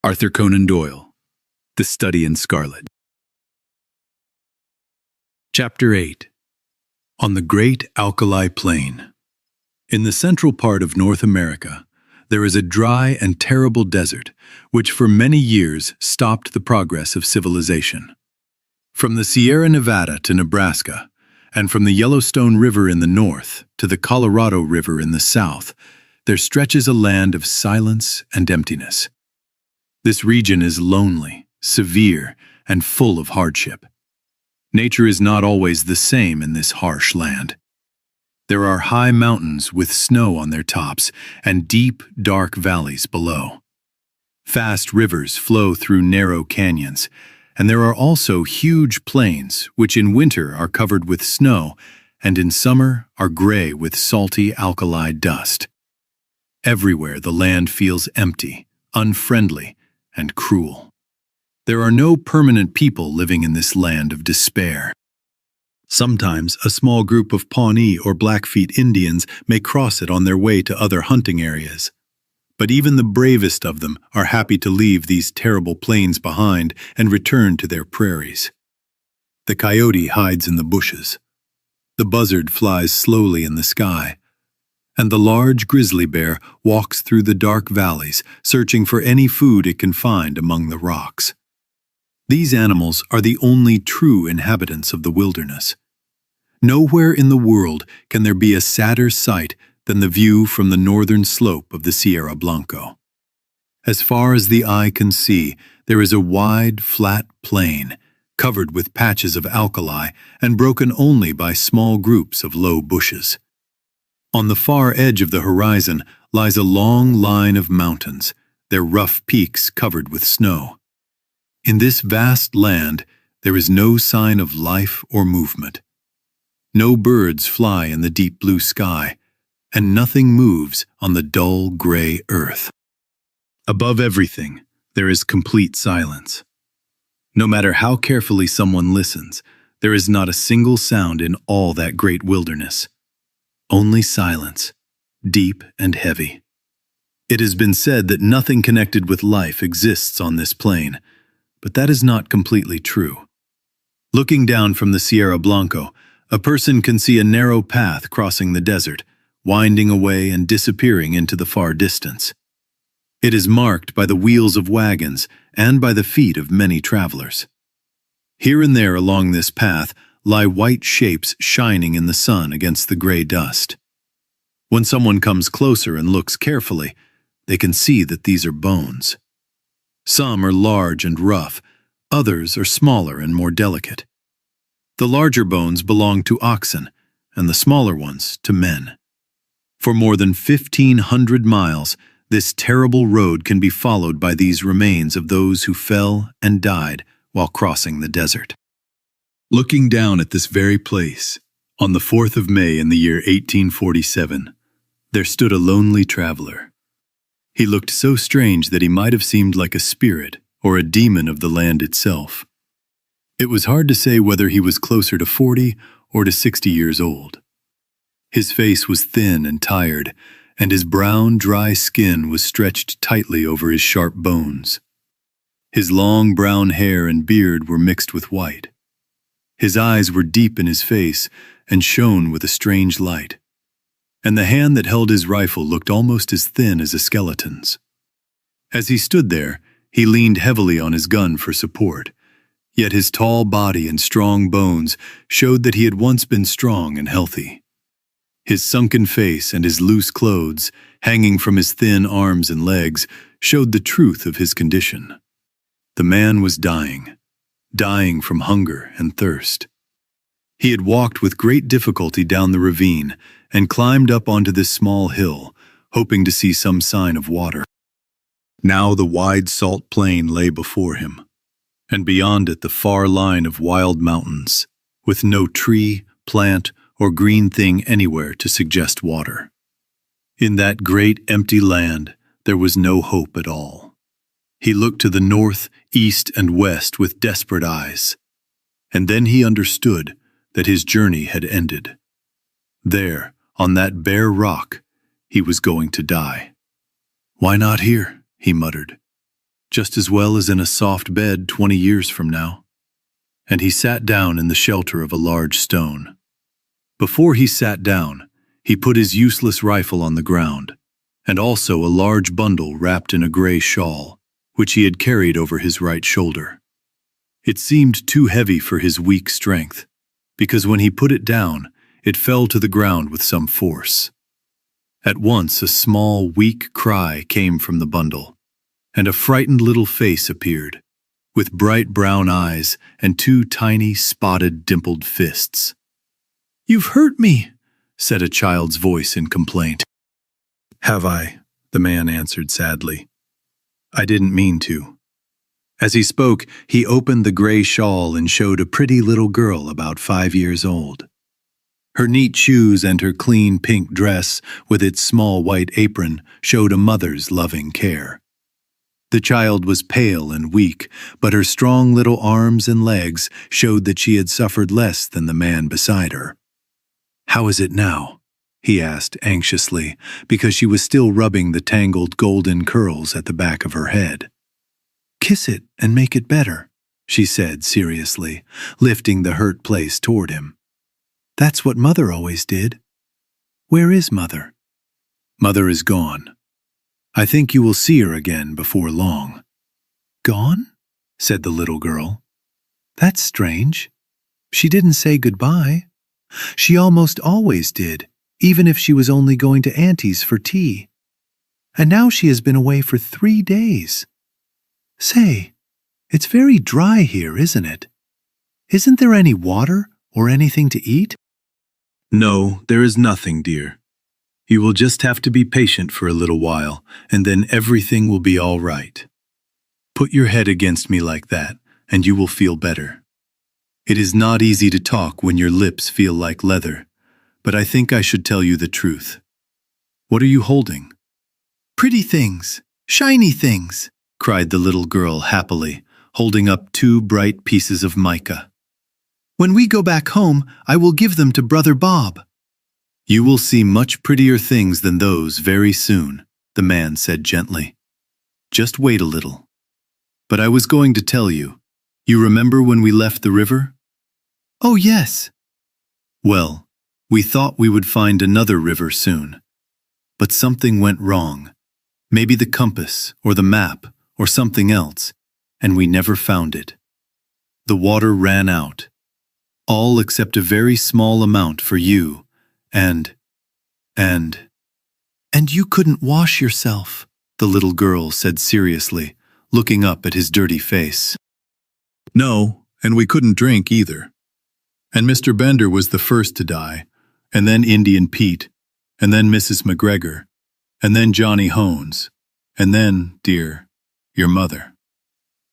Arthur Conan Doyle, The Study in Scarlet. Chapter 8. On the Great Alkali Plain. In the central part of North America, there is a dry and terrible desert which for many years stopped the progress of civilization. From the Sierra Nevada to Nebraska, and from the Yellowstone River in the north to the Colorado River in the south, there stretches a land of silence and emptiness. This region is lonely, severe, and full of hardship. Nature is not always the same in this harsh land. There are high mountains with snow on their tops and deep, dark valleys below. Fast rivers flow through narrow canyons, and there are also huge plains which in winter are covered with snow and in summer are gray with salty alkali dust. Everywhere the land feels empty, unfriendly, and cruel. There are no permanent people living in this land of despair. Sometimes a small group of Pawnee or Blackfeet Indians may cross it on their way to other hunting areas. But even the bravest of them are happy to leave these terrible plains behind and return to their prairies. The coyote hides in the bushes. The buzzard flies slowly in the sky. And the large grizzly bear walks through the dark valleys, searching for any food it can find among the rocks. These animals are the only true inhabitants of the wilderness. Nowhere in the world can there be a sadder sight than the view from the northern slope of the Sierra Blanco. As far as the eye can see, there is a wide, flat plain, covered with patches of alkali and broken only by small groups of low bushes. On the far edge of the horizon lies a long line of mountains, their rough peaks covered with snow. In this vast land, there is no sign of life or movement. No birds fly in the deep blue sky, and nothing moves on the dull gray earth. Above everything, there is complete silence. No matter how carefully someone listens, there is not a single sound in all that great wilderness. Only silence, deep and heavy. It has been said that nothing connected with life exists on this plain, but that is not completely true. Looking down from the Sierra Blanco, a person can see a narrow path crossing the desert, winding away and disappearing into the far distance. It is marked by the wheels of wagons and by the feet of many travelers. Here and there along this path lie white shapes shining in the sun against the gray dust. When someone comes closer and looks carefully, they can see that these are bones. Some are large and rough, others are smaller and more delicate. The larger bones belong to oxen, and the smaller ones to men. For more than 1,500 miles, this terrible road can be followed by these remains of those who fell and died while crossing the desert. Looking down at this very place, on the 4th of May in the year 1847, there stood a lonely traveler. He looked so strange that he might have seemed like a spirit or a demon of the land itself. It was hard to say whether he was closer to 40 or to 60 years old. His face was thin and tired, and his brown, dry skin was stretched tightly over his sharp bones. His long brown hair and beard were mixed with white. His eyes were deep in his face and shone with a strange light, and the hand that held his rifle looked almost as thin as a skeleton's. As he stood there, he leaned heavily on his gun for support, yet his tall body and strong bones showed that he had once been strong and healthy. His sunken face and his loose clothes, hanging from his thin arms and legs, showed the truth of his condition. The man was dying from hunger and thirst. He had walked with great difficulty down the ravine and climbed up onto this small hill, hoping to see some sign of water. Now the wide salt plain lay before him, and beyond it the far line of wild mountains, with no tree, plant, or green thing anywhere to suggest water. In that great empty land, there was no hope at all. He looked to the north, east, and west with desperate eyes, and then he understood that his journey had ended. There, on that bare rock, he was going to die. "Why not here?" he muttered. just as well as in a soft bed 20 years from now. And he sat down in the shelter of a large stone. Before he sat down, he put his useless rifle on the ground, and also a large bundle wrapped in a gray shawl, which he had carried over his right shoulder. It seemed too heavy for his weak strength, because when he put it down, it fell to the ground with some force. At once a small, weak cry came from the bundle, and a frightened little face appeared, with bright brown eyes and two tiny, spotted, dimpled fists. "You've hurt me," said a child's voice in complaint. "Have I?" the man answered sadly. "I didn't mean to." As he spoke, he opened the gray shawl and showed a pretty little girl about 5 years old. Her neat shoes and her clean pink dress with its small white apron showed a mother's loving care. The child was pale and weak, but her strong little arms and legs showed that she had suffered less than the man beside her. "How is it now?" he asked anxiously, because she was still rubbing the tangled golden curls at the back of her head. "Kiss it and make it better," she said seriously, lifting the hurt place toward him. "That's what Mother always did." "Where is Mother?" "Mother is gone. I think you will see her again before long." "Gone?" said the little girl. "That's strange. She didn't say goodbye. She almost always did, even if she was only going to Auntie's for tea. And now she has been away for 3 days. Say, it's very dry here, isn't it? Isn't there any water or anything to eat?" "No, there is nothing, dear. You will just have to be patient for a little while, and then everything will be all right. Put your head against me like that, and you will feel better. It is not easy to talk when your lips feel like leather, but I think I should tell you the truth. What are you holding?" "Pretty things, shiny things," cried the little girl happily, holding up 2 bright pieces of mica. "When we go back home, I will give them to Brother Bob." "You will see much prettier things than those very soon," the man said gently. "Just wait a little. But I was going to tell you, you remember when we left the river?" "Oh, yes." "Well, we thought we would find another river soon. But something went wrong. Maybe the compass, or the map, or something else, and we never found it. The water ran out. All except a very small amount for you, and you couldn't wash yourself," the little girl said seriously, looking up at his dirty face. "No, and we couldn't drink either. And Mr. Bender was the first to die, and then Indian Pete, and then Mrs. McGregor, and then Johnny Hones, and then, dear, your mother."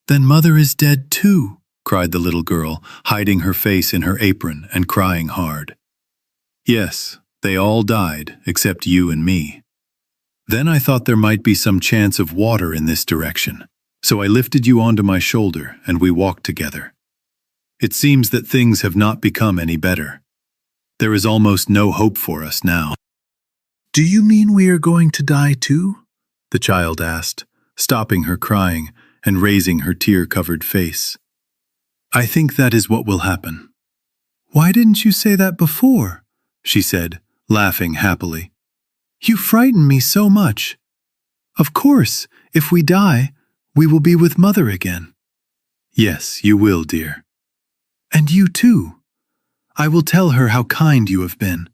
"Then Mother is dead too," cried the little girl, hiding her face in her apron and crying hard. "Yes, they all died, except you and me. Then I thought there might be some chance of water in this direction, so I lifted you onto my shoulder and we walked together. It seems that things have not become any better. There is almost no hope for us now." "Do you mean we are going to die too?" the child asked, stopping her crying and raising her tear-covered face. "I think that is what will happen." "Why didn't you say that before?" she said, laughing happily. "You frighten me so much. Of course, if we die, we will be with Mother again." "Yes, you will, dear." "And you too. I will tell her how kind you have been.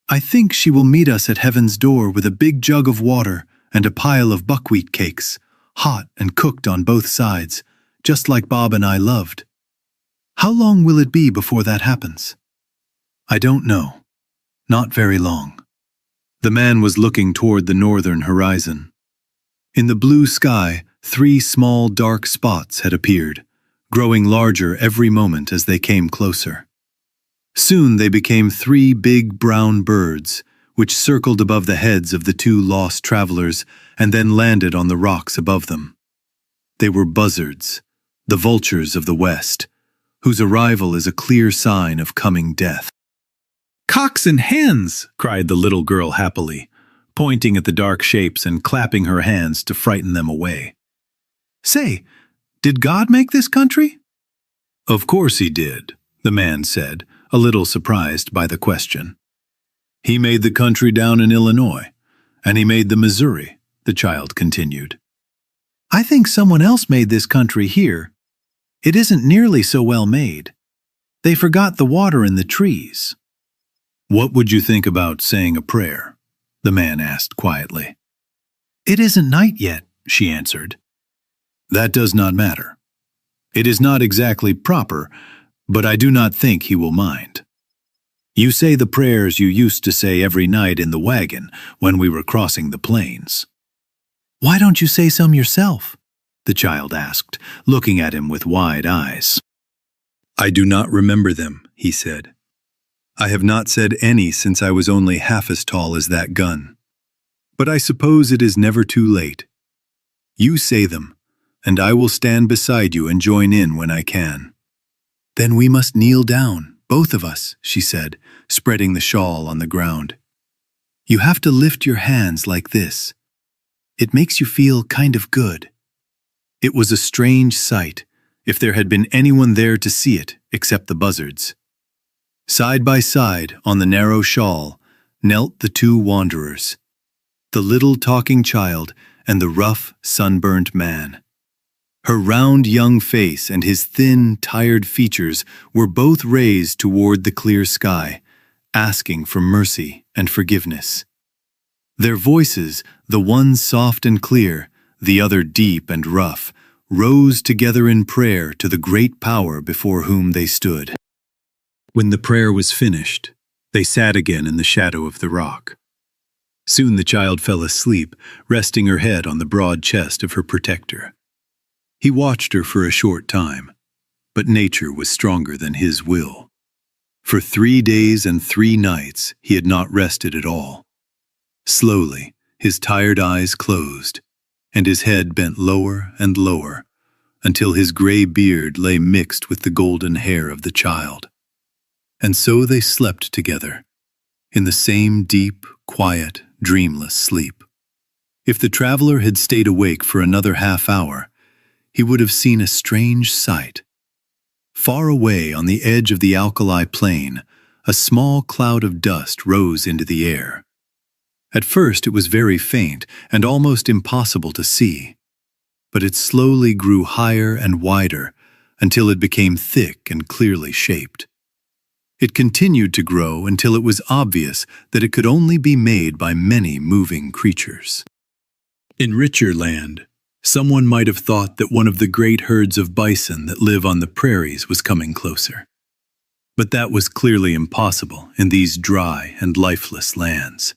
I think she will meet us at heaven's door with a big jug of water and a pile of buckwheat cakes, hot and cooked on both sides, just like Bob and I loved. How long will it be before that happens?" "I don't know. Not very long." The man was looking toward the northern horizon. In the blue sky, 3 small dark spots had appeared, growing larger every moment as they came closer. Soon they became 3 big brown birds, which circled above the heads of the 2 lost travelers and then landed on the rocks above them. They were buzzards, the vultures of the West, whose arrival is a clear sign of coming death. "Cocks and hens!" cried the little girl happily, pointing at the dark shapes and clapping her hands to frighten them away. Say, did God make this country?" "Of course he did," the man said, a little surprised by the question. "He made the country down in Illinois, and he made the Missouri," the child continued. "I think someone else made this country here. It isn't nearly so well made. They forgot the water in the trees." "What would you think about saying a prayer?" the man asked quietly. "It isn't night yet," she answered. "That does not matter. It is not exactly proper, but I do not think he will mind. You say the prayers you used to say every night in the wagon when we were crossing the plains." "Why don't you say some yourself?" the child asked, looking at him with wide eyes. "I do not remember them," he said. "I have not said any since I was only half as tall as that gun. But I suppose it is never too late. You say them, and I will stand beside you and join in when I can." "Then we must kneel down, both of us," she said, spreading the shawl on the ground. "You have to lift your hands like this. It makes you feel kind of good." It was a strange sight, if there had been anyone there to see it except the buzzards. Side by side on the narrow shawl knelt the two wanderers, the little talking child and the rough, sunburnt man. Her round young face and his thin, tired features were both raised toward the clear sky, asking for mercy and forgiveness. Their voices, the one soft and clear, the other deep and rough, rose together in prayer to the great power before whom they stood. When the prayer was finished, they sat again in the shadow of the rock. Soon the child fell asleep, resting her head on the broad chest of her protector. He watched her for a short time, but nature was stronger than his will. For 3 days and 3 nights he had not rested at all. Slowly, his tired eyes closed, and his head bent lower and lower, until his gray beard lay mixed with the golden hair of the child. And so they slept together, in the same deep, quiet, dreamless sleep. If the traveler had stayed awake for another half-hour, he would have seen a strange sight. Far away on the edge of the alkali plain, a small cloud of dust rose into the air. At first it was very faint and almost impossible to see, but it slowly grew higher and wider until it became thick and clearly shaped. It continued to grow until it was obvious that it could only be made by many moving creatures. In richer land, someone might have thought that one of the great herds of bison that live on the prairies was coming closer. But that was clearly impossible in these dry and lifeless lands.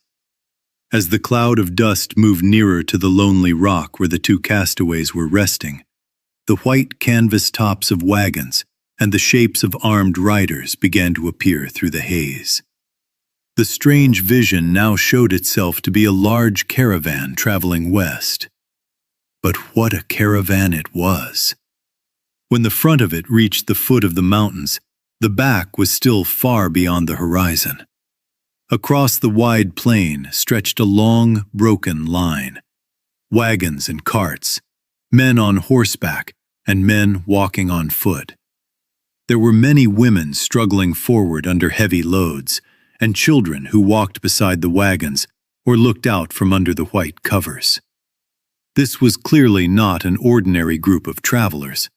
As the cloud of dust moved nearer to the lonely rock where the two castaways were resting, the white canvas tops of wagons and the shapes of armed riders began to appear through the haze. The strange vision now showed itself to be a large caravan traveling west. But what a caravan it was! When the front of it reached the foot of the mountains, the back was still far beyond the horizon. Across the wide plain stretched a long, broken line. Wagons and carts, men on horseback, and men walking on foot. There were many women struggling forward under heavy loads, and children who walked beside the wagons or looked out from under the white covers. This was clearly not an ordinary group of travelers,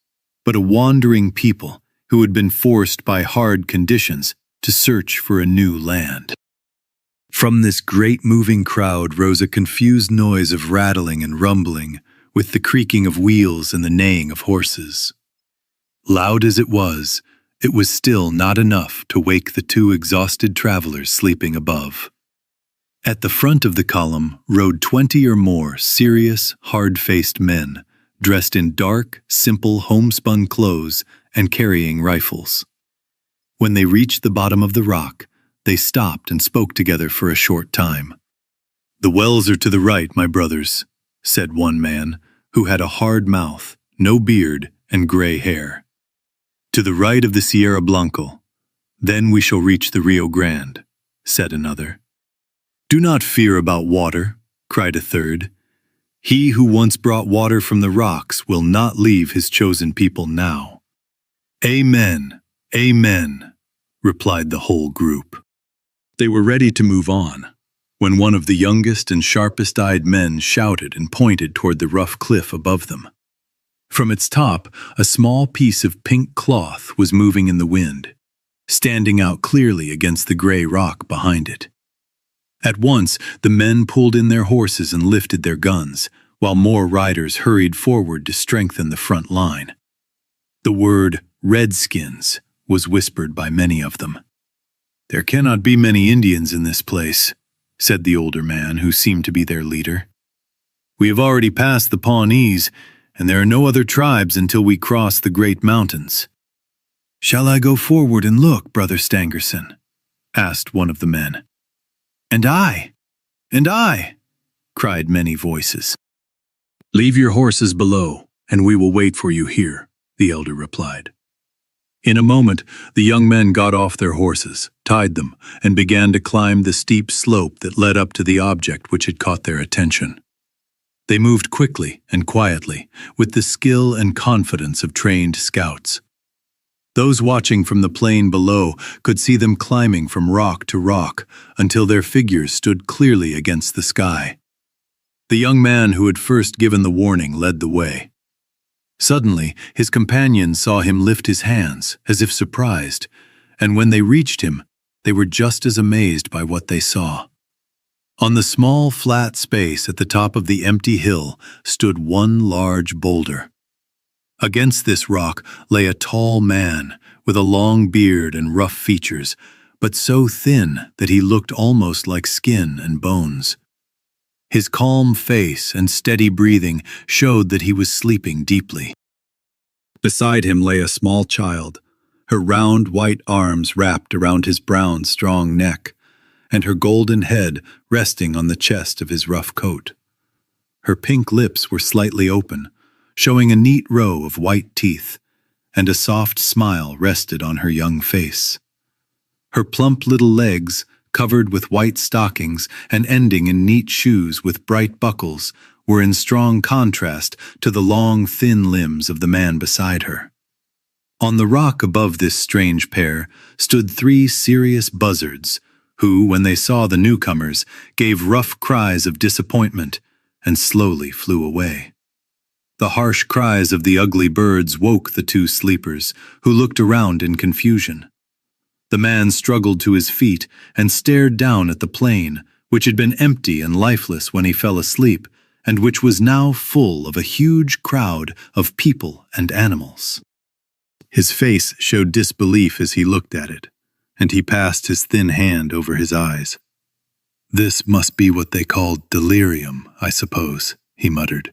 but a wandering people who had been forced by hard conditions to search for a new land. From this great moving crowd rose a confused noise of rattling and rumbling, with the creaking of wheels and the neighing of horses. Loud as it was still not enough to wake the two exhausted travelers sleeping above. At the front of the column rode 20 or more serious, hard-faced men, dressed in dark, simple homespun clothes and carrying rifles. When they reached the bottom of the rock, they stopped and spoke together for a short time. "The wells are to the right, my brothers," said one man, who had a hard mouth, no beard, and gray hair. "To the right of the Sierra Blanco. Then we shall reach the Rio Grande," said another. "Do not fear about water," cried a third. He who once brought water from the rocks will not leave his chosen people now." "Amen, amen," replied the whole group. They were ready to move on, when one of the youngest and sharpest-eyed men shouted and pointed toward the rough cliff above them. From its top, a small piece of pink cloth was moving in the wind, standing out clearly against the gray rock behind it. At once, the men pulled in their horses and lifted their guns, while more riders hurried forward to strengthen the front line. The word "Redskins" was whispered by many of them. "There cannot be many Indians in this place," said the older man who seemed to be their leader. "We have already passed the Pawnees, and there are no other tribes until we cross the great mountains." "Shall I go forward and look, Brother Stangerson?" asked one of the men. "And I! And I!" cried many voices. "Leave your horses below, and we will wait for you here," the elder replied. In a moment, the young men got off their horses, tied them, and began to climb the steep slope that led up to the object which had caught their attention. They moved quickly and quietly, with the skill and confidence of trained scouts. Those watching from the plain below could see them climbing from rock to rock until their figures stood clearly against the sky. The young man who had first given the warning led the way. Suddenly, his companions saw him lift his hands, as if surprised, and when they reached him, they were just as amazed by what they saw. On the small, flat space at the top of the empty hill stood one large boulder. Against this rock lay a tall man with a long beard and rough features, but so thin that he looked almost like skin and bones. His calm face and steady breathing showed that he was sleeping deeply. Beside him lay a small child, her round white arms wrapped around his brown, strong neck, and her golden head resting on the chest of his rough coat. Her pink lips were slightly open, showing a neat row of white teeth, and a soft smile rested on her young face. Her plump little legs, covered with white stockings and ending in neat shoes with bright buckles, were in strong contrast to the long, thin limbs of the man beside her. On the rock above this strange pair stood 3 serious buzzards, who, when they saw the newcomers, gave rough cries of disappointment and slowly flew away. The harsh cries of the ugly birds woke the 2 sleepers, who looked around in confusion. The man struggled to his feet and stared down at the plain, which had been empty and lifeless when he fell asleep, and which was now full of a huge crowd of people and animals. His face showed disbelief as he looked at it, and he passed his thin hand over his eyes. "This must be what they call delirium, I suppose," he muttered.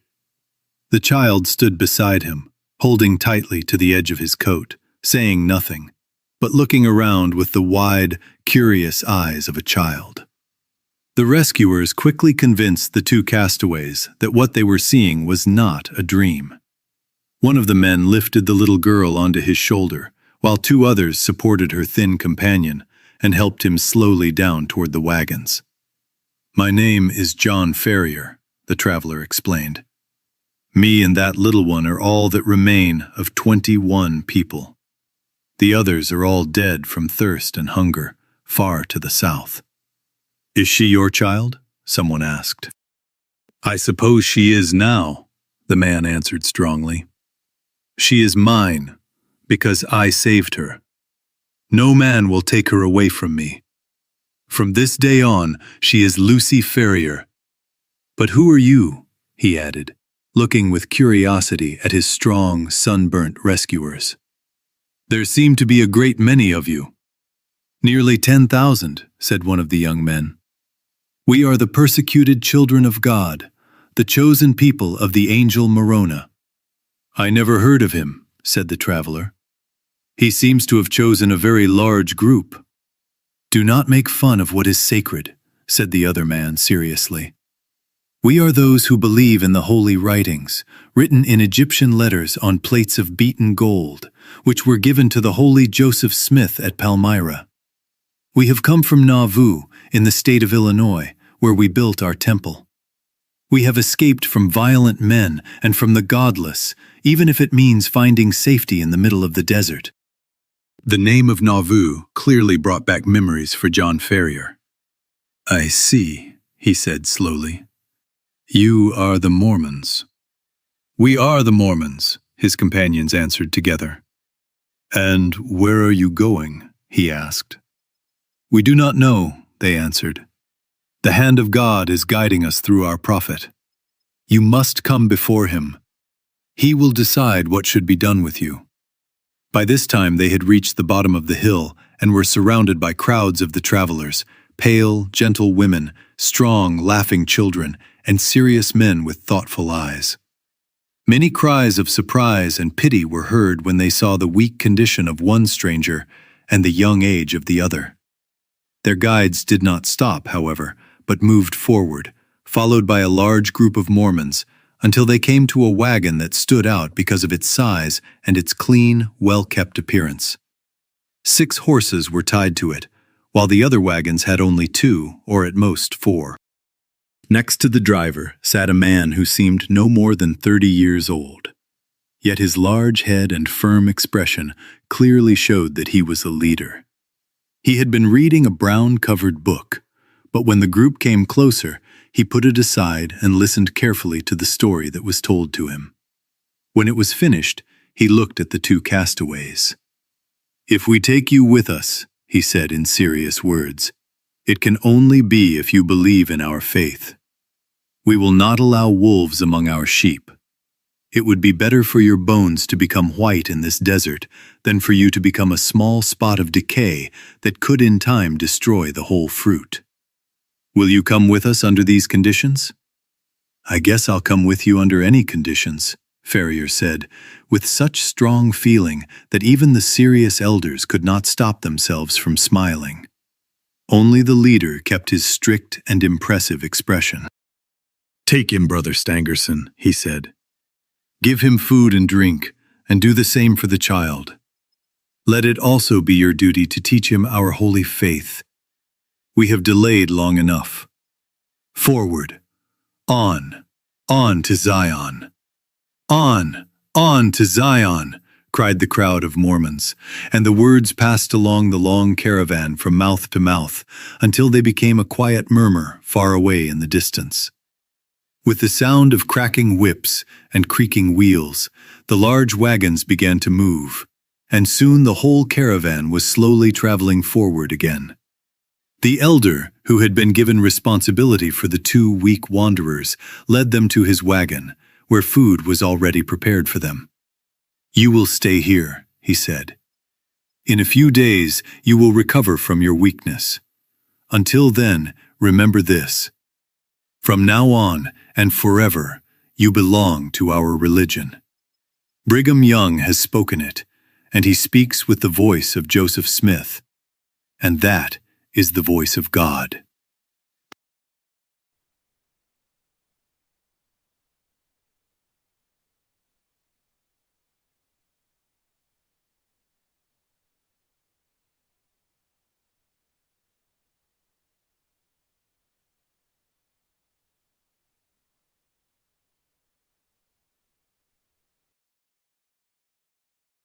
The child stood beside him, holding tightly to the edge of his coat, saying nothing, but looking around with the wide, curious eyes of a child. The rescuers quickly convinced the 2 castaways that what they were seeing was not a dream. One of the men lifted the little girl onto his shoulder, while 2 others supported her thin companion and helped him slowly down toward the wagons. "My name is John Ferrier," the traveler explained. "Me and that little one are all that remain of 21 people. The others are all dead from thirst and hunger, far to the south." "Is she your child?" someone asked. "I suppose she is now," the man answered strongly. "She is mine, because I saved her. No man will take her away from me. From this day on, she is Lucy Ferrier. But who are you?" he added, looking with curiosity at his strong, sunburnt rescuers. "There seem to be a great many of you." "Nearly 10,000, said one of the young men. "We are the persecuted children of God, the chosen people of the angel Moroni." "I never heard of him," said the traveler. "He seems to have chosen a very large group." "Do not make fun of what is sacred," said the other man seriously. "We are those who believe in the holy writings, written in Egyptian letters on plates of beaten gold, which were given to the holy Joseph Smith at Palmyra. We have come from Nauvoo, in the state of Illinois, where we built our temple." We have escaped from violent men and from the godless, even if it means finding safety in the middle of the desert." The name of Nauvoo clearly brought back memories for John Ferrier. "I see," he said slowly. "You are the Mormons." "We are the Mormons," his companions answered together. "And where are you going?" he asked. "We do not know," they answered. "The hand of God is guiding us through our prophet. You must come before him. He will decide what should be done with you." By this time they had reached the bottom of the hill and were surrounded by crowds of the travelers, pale, gentle women, strong, laughing children, and serious men with thoughtful eyes. Many cries of surprise and pity were heard when they saw the weak condition of one stranger and the young age of the other. Their guides did not stop, however, but moved forward, followed by a large group of Mormons, until they came to a wagon that stood out because of its size and its clean, well-kept appearance. 6 horses were tied to it, while the other wagons had only 2, or at most 4. Next to the driver sat a man who seemed no more than 30 years old. Yet his large head and firm expression clearly showed that he was a leader. He had been reading a brown-covered book, but when the group came closer, he put it aside and listened carefully to the story that was told to him. When it was finished, he looked at the 2 castaways. "If we take you with us," he said in serious words, "it can only be if you believe in our faith. We will not allow wolves among our sheep. It would be better for your bones to become white in this desert than for you to become a small spot of decay that could in time destroy the whole fruit. Will you come with us under these conditions?" "I guess I'll come with you under any conditions," Ferrier said, with such strong feeling that even the serious elders could not stop themselves from smiling. Only the leader kept his strict and impressive expression. "Take him, Brother Stangerson," he said. "Give him food and drink, and do the same for the child. Let it also be your duty to teach him our holy faith. We have delayed long enough. Forward! On! On to Zion! On! On to Zion!" cried the crowd of Mormons, and the words passed along the long caravan from mouth to mouth until they became a quiet murmur far away in the distance. With the sound of cracking whips and creaking wheels, the large wagons began to move, and soon the whole caravan was slowly traveling forward again. The elder, who had been given responsibility for the 2 weak wanderers, led them to his wagon, where food was already prepared for them. "You will stay here," he said. "In a few days you will recover from your weakness. Until then, remember this. From now on and forever, you belong to our religion. Brigham Young has spoken it, and he speaks with the voice of Joseph Smith, and that is the voice of God."